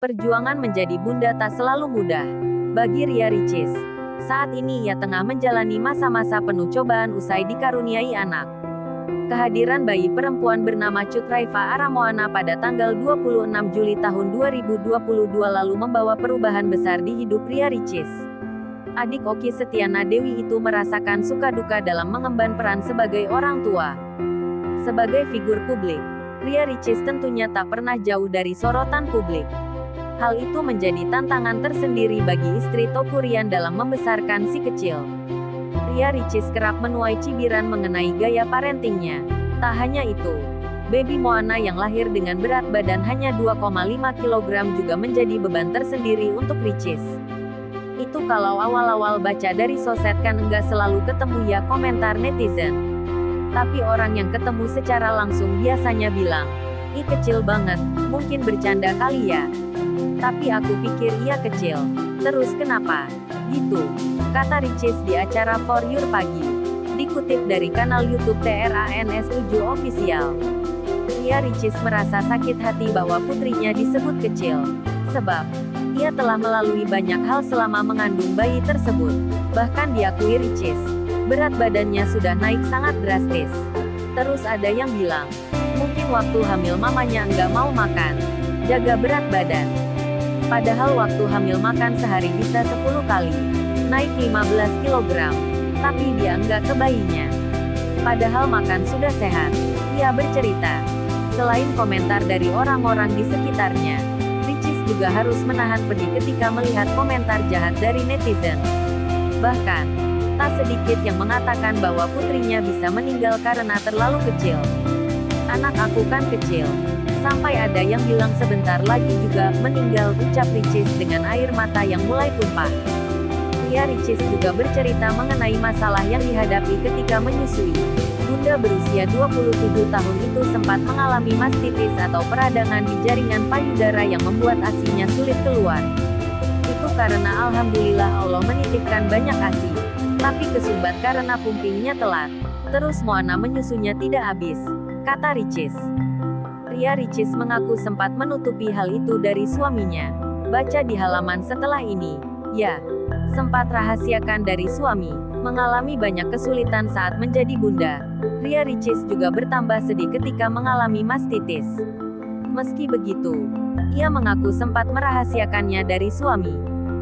Perjuangan menjadi bunda tak selalu mudah bagi Ria Ricis. Saat ini ia tengah menjalani masa-masa penuh cobaan usai dikaruniai anak. Kehadiran bayi perempuan bernama Cutraifa Aramoana pada tanggal 26 Juli tahun 2022 lalu membawa perubahan besar di hidup Ria Ricis. Adik Okky Setiana Dewi itu merasakan suka duka dalam mengemban peran sebagai orang tua. Sebagai figur publik, Ria Ricis tentunya tak pernah jauh dari sorotan publik. Hal itu menjadi tantangan tersendiri bagi istri Teuku Ryan dalam membesarkan si kecil. Ria Ricis kerap menuai cibiran mengenai gaya parentingnya. Tak hanya itu, baby Moana yang lahir dengan berat badan hanya 2,5 kg juga menjadi beban tersendiri untuk Ricis. Itu kalau awal-awal baca dari sosmed kan enggak selalu ketemu ya komentar netizen. Tapi orang yang ketemu secara langsung biasanya bilang, "Ih kecil banget, mungkin bercanda kali ya. Tapi aku pikir ia kecil. Terus kenapa?" Gitu, kata Ricis di acara For Your Pagi. Dikutip dari kanal YouTube TRANS7 Official. Ria Ricis merasa sakit hati bahwa putrinya disebut kecil. Sebab, ia telah melalui banyak hal selama mengandung bayi tersebut. Bahkan diakui Ricis, berat badannya sudah naik sangat drastis. Terus ada yang bilang, mungkin waktu hamil mamanya nggak mau makan, jaga berat badan. Padahal waktu hamil makan sehari bisa 10 kali, naik 15 kg. Tapi dia enggak ke bayinya. Padahal makan sudah sehat. Ia bercerita. Selain komentar dari orang-orang di sekitarnya, Ricis juga harus menahan pedih ketika melihat komentar jahat dari netizen. Bahkan, tak sedikit yang mengatakan bahwa putrinya bisa meninggal karena terlalu kecil. "Anak aku kan kecil. Sampai ada yang bilang sebentar lagi juga meninggal," ucap Ricis dengan air mata yang mulai tumpah. Ria Ricis juga bercerita mengenai masalah yang dihadapi ketika menyusui. Bunda berusia 27 tahun itu sempat mengalami mastitis atau peradangan di jaringan payudara yang membuat ASI-nya sulit keluar. Itu karena alhamdulillah Allah menitipkan banyak ASI. Tapi kesumbat karena pumpingnya telat. Terus Moana menyusunya tidak habis, kata Ricis. Ria Ricis mengaku sempat menutupi hal itu dari suaminya. Baca di halaman setelah ini. Ya, sempat rahasiakan dari suami. Mengalami banyak kesulitan saat menjadi bunda. Ria Ricis juga bertambah sedih ketika mengalami mastitis. Meski begitu, ia mengaku sempat merahasiakannya dari suami.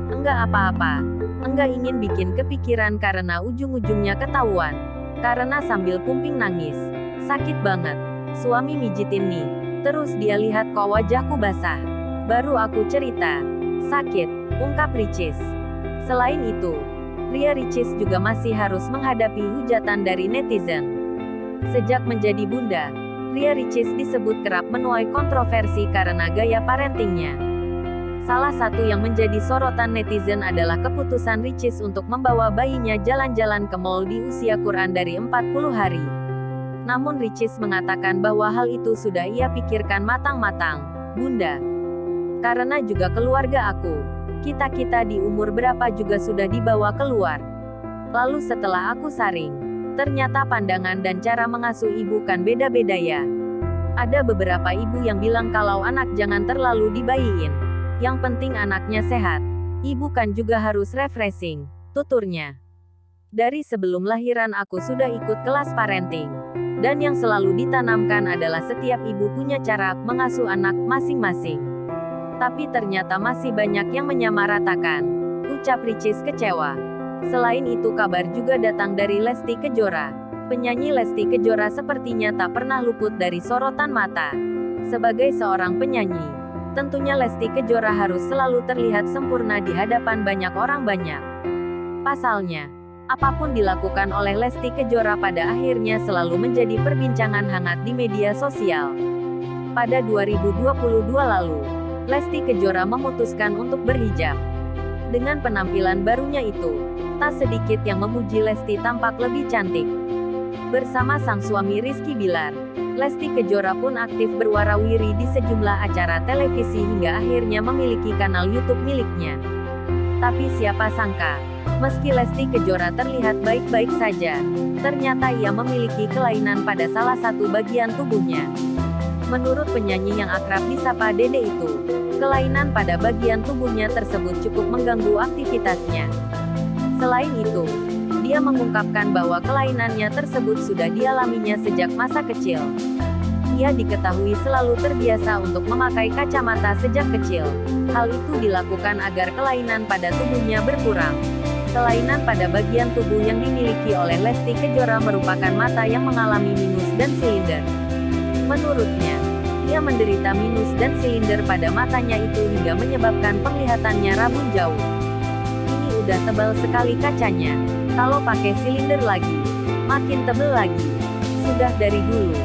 Enggak apa-apa. Enggak ingin bikin kepikiran karena ujung-ujungnya ketahuan. Karena sambil pumping nangis. Sakit banget. Suami mijitin nih. Terus dia lihat kok wajahku basah. Baru aku cerita. Sakit, ungkap Ricis. Selain itu, Ria Ricis juga masih harus menghadapi hujatan dari netizen. Sejak menjadi bunda, Ria Ricis disebut kerap menuai kontroversi karena gaya parentingnya. Salah satu yang menjadi sorotan netizen adalah keputusan Ricis untuk membawa bayinya jalan-jalan ke mal di usia kurang dari 40 hari. Namun Ricis mengatakan bahwa hal itu sudah ia pikirkan matang-matang. "Bunda, karena juga keluarga aku. Kita-kita di umur berapa juga sudah dibawa keluar. Lalu setelah aku saring, ternyata pandangan dan cara mengasuh ibu kan beda-beda ya. Ada beberapa ibu yang bilang kalau anak jangan terlalu dibayiin. Yang penting anaknya sehat. Ibu kan juga harus refreshing," tuturnya. "Dari sebelum lahiran aku sudah ikut kelas parenting. Dan yang selalu ditanamkan adalah setiap ibu punya cara mengasuh anak masing-masing. Tapi ternyata masih banyak yang menyamaratakan," ucap Ricis kecewa. Selain itu kabar juga datang dari Lesti Kejora. Penyanyi Lesti Kejora sepertinya tak pernah luput dari sorotan mata. Sebagai seorang penyanyi, tentunya Lesti Kejora harus selalu terlihat sempurna di hadapan banyak orang banyak. Pasalnya, apapun dilakukan oleh Lesti Kejora pada akhirnya selalu menjadi perbincangan hangat di media sosial. Pada 2022 lalu, Lesti Kejora memutuskan untuk berhijab. Dengan penampilan barunya itu, tak sedikit yang memuji Lesti tampak lebih cantik. Bersama sang suami Rizky Bilar, Lesti Kejora pun aktif berwarawiri di sejumlah acara televisi hingga akhirnya memiliki kanal YouTube miliknya. Tapi siapa sangka, meski Lesti Kejora terlihat baik-baik saja, ternyata ia memiliki kelainan pada salah satu bagian tubuhnya. Menurut penyanyi yang akrab disapa Dede itu, Kelainan pada bagian tubuhnya tersebut cukup mengganggu aktivitasnya. Selain itu, dia mengungkapkan bahwa kelainannya tersebut sudah dialaminya sejak masa kecil. Ia diketahui selalu terbiasa untuk memakai kacamata sejak kecil. Hal itu dilakukan agar kelainan pada tubuhnya berkurang. Kelainan pada bagian tubuh yang dimiliki oleh Lesti Kejora merupakan mata yang mengalami minus dan silinder. Menurutnya, ia menderita minus dan silinder pada matanya itu hingga menyebabkan penglihatannya rabun jauh. Ini udah tebal sekali kacanya. Kalau pakai silinder lagi, makin tebal lagi. Sudah dari dulu,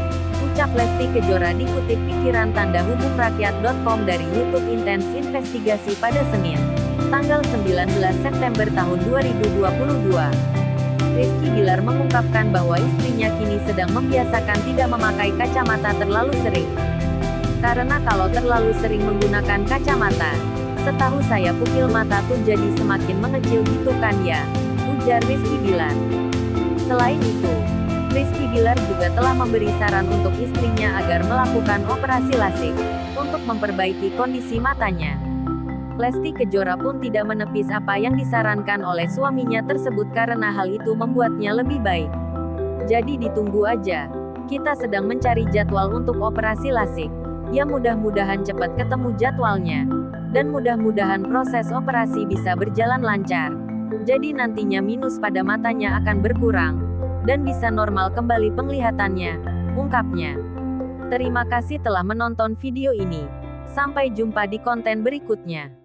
ucap Lesti Kejora dikutip pikiran tanda hubung rakyat.com dari YouTube Intens Investigasi pada Senin, tanggal 19 September tahun 2022. Rizky Bilar mengungkapkan bahwa istrinya kini sedang membiasakan tidak memakai kacamata terlalu sering. Karena kalau terlalu sering menggunakan kacamata, setahu saya pupil mata tuh jadi semakin mengecil gitu kan ya, ujar Rizky Bilar. Selain itu, Rizky Bilar juga telah memberi saran untuk istrinya agar melakukan operasi lasik, untuk memperbaiki kondisi matanya. Lesti Kejora pun tidak menepis apa yang disarankan oleh suaminya tersebut karena hal itu membuatnya lebih baik. Jadi ditunggu aja. Kita sedang mencari jadwal untuk operasi lasik. Ya mudah-mudahan cepat ketemu jadwalnya. Dan mudah-mudahan proses operasi bisa berjalan lancar. Jadi nantinya minus pada matanya akan berkurang. Dan bisa normal kembali penglihatannya, ungkapnya. Terima kasih telah menonton video ini. Sampai jumpa di konten berikutnya.